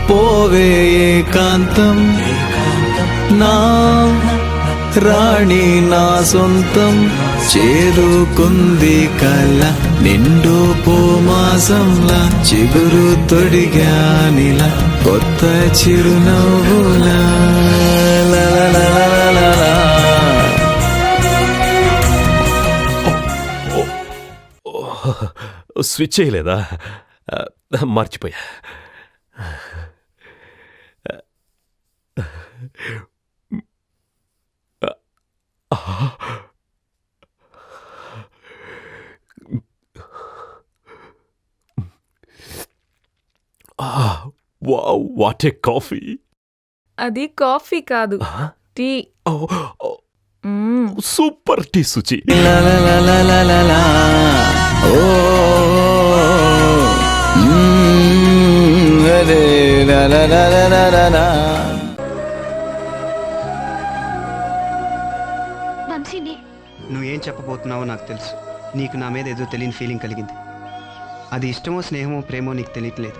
పోవే ఏకాంతం నా రాణి నా సొంతం చేరుకుంది కల నిండు పోమాసంలా చిగురు తొడిగానిలా కొత్త చిరునవ్వులా లా లా లా లా లా లా. స్విచ్ చేయలేదా? మర్చిపోయా. Wow, what a coffee! అది కాఫీ కాదు, టీ. Super tea Suchi. లా లా లా లా లా లా లా. ఓ అరే లా లా లా లా లా లా లా. వంశీని నువ్వేం చెప్పబోతున్నావో నాకు తెలుసు. నీకు నా మీద ఏదో తెలియని ఫీలింగ్ కలిగింది. అది ఇష్టమో స్నేహమో ప్రేమో నీకు తెలియట్లేదు.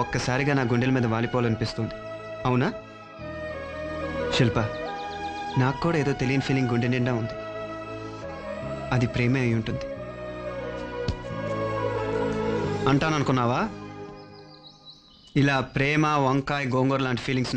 ఒక్కసారిగా నా గుండెల మీద వాలిపోవాలనిపిస్తుంది. అవునా శిల్ప? నాకు కూడా ఏదో తెలియని ఫీలింగ్ గుండె నిండా ఉంది. అది ప్రేమే అయి ఉంటుంది అంటాననుకున్నావా? ఇలా ప్రేమ, వంకాయ, గోంగూర లాంటి ఫీలింగ్స్